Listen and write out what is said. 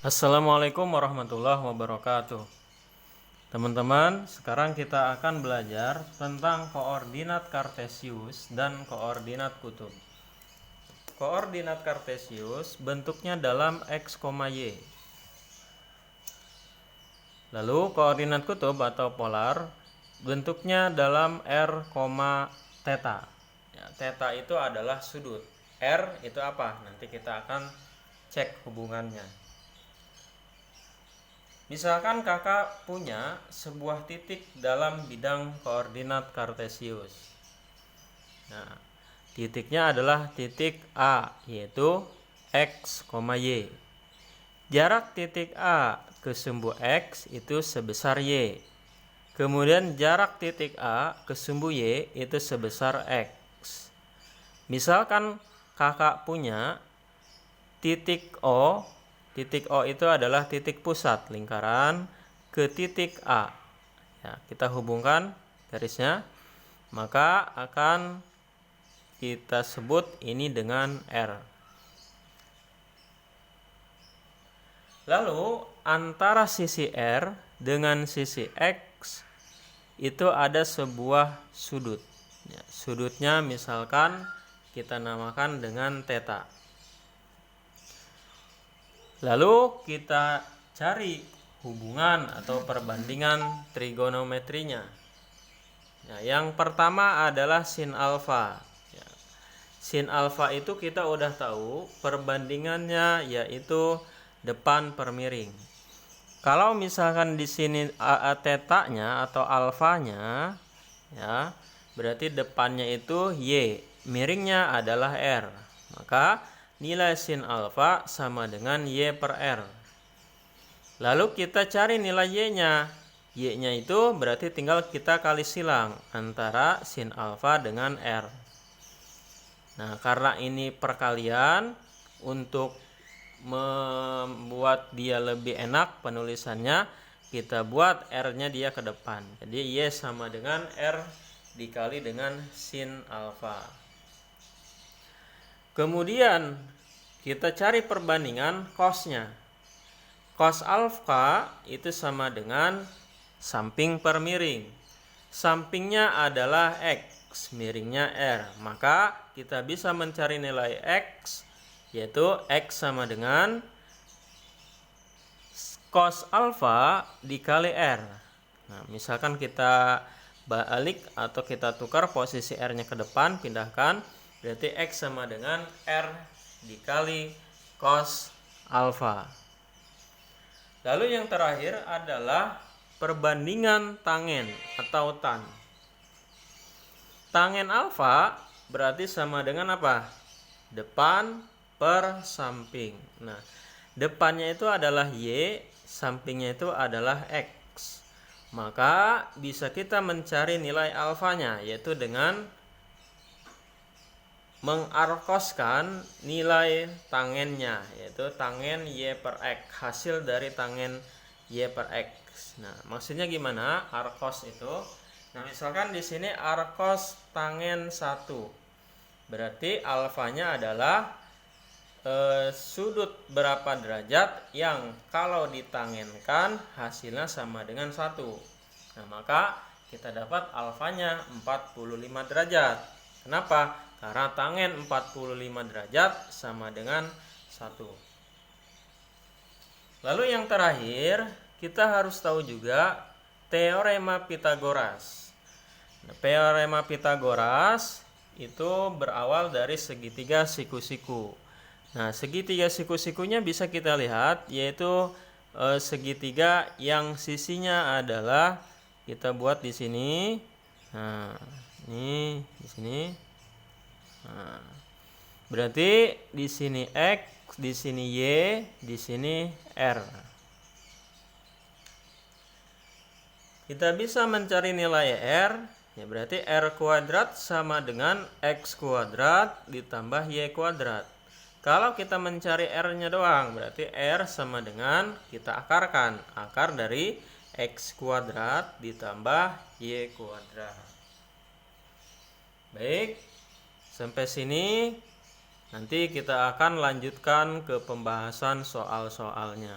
Assalamualaikum warahmatullahi wabarakatuh. Teman-teman, sekarang kita akan belajar tentang koordinat kartesius dan koordinat kutub. Koordinat kartesius bentuknya dalam x, y. Lalu koordinat kutub atau polar bentuknya dalam r, theta. Ya, theta itu adalah sudut. R itu apa? Nanti kita akan cek hubungannya. Misalkan kakak punya sebuah titik dalam bidang koordinat kartesius. Nah, titiknya adalah titik A, yaitu x, y. Jarak titik A ke sumbu x itu sebesar y. Kemudian jarak titik A ke sumbu y itu sebesar x. Misalkan kakak punya titik O. Titik O itu adalah titik pusat lingkaran ke titik A. Ya, kita hubungkan garisnya, maka akan kita sebut ini dengan R. Lalu antara sisi R dengan sisi X itu ada sebuah sudut. Ya, sudutnya misalkan kita namakan dengan theta. Lalu kita cari hubungan atau perbandingan trigonometrinya. Ya, yang pertama adalah sin alfa. Ya, sin alfa itu kita udah tahu perbandingannya yaitu depan per miring. Kalau misalkan di sini tetanya atau alfanya, ya berarti depannya itu y, miringnya adalah r. Maka nilai sin alfa sama dengan y per r. Lalu kita cari nilai y-nya. Y-nya itu berarti tinggal kita kali silang antara sin alfa dengan r. Nah, karena ini perkalian, untuk membuat dia lebih enak penulisannya, kita buat r-nya dia ke depan. Jadi y sama dengan r dikali dengan sin alfa. Kemudian kita cari perbandingan cos-nya. Cos alfa itu sama dengan samping per miring. Sampingnya adalah x, miringnya r. Maka kita bisa mencari nilai x, yaitu x sama dengan cos alfa dikali r. Nah, misalkan kita balik atau kita tukar posisi r-nya ke depan, pindahkan, berarti x sama dengan r dikali cos alfa. Lalu yang terakhir adalah perbandingan tangen atau tan. Tangen alfa berarti sama dengan apa? Depan per samping. Nah, depannya itu adalah y, sampingnya itu adalah x. Maka bisa kita mencari nilai alfanya, yaitu dengan mengarkoskan nilai tangennya, yaitu tangen y per x, hasil dari tangen y per x. Nah, maksudnya gimana arkos itu? Nah, misalkan di sini arkos tangen 1, berarti alfanya adalah sudut berapa derajat yang kalau ditangenkan hasilnya sama dengan 1. Nah, maka kita dapat alfanya 45 derajat. Kenapa? Karena tangen 45 derajat sama dengan 1. Lalu yang terakhir, kita harus tahu juga teorema Pitagoras. Nah, teorema Pitagoras itu berawal dari segitiga siku-siku. Nah, segitiga siku-sikunya bisa kita lihat, yaitu segitiga yang sisinya adalah, kita buat di sini. Nah, ini di sini. Nah, berarti di sini x, di sini y, di sini r. Kita bisa mencari nilai r, ya berarti r kuadrat sama dengan x kuadrat ditambah y kuadrat. Kalau kita mencari r-nya doang, berarti r sama dengan, kita akarkan, akar dari x kuadrat ditambah y kuadrat. Baik, sampai sini Nanti kita akan lanjutkan ke pembahasan soal-soalnya.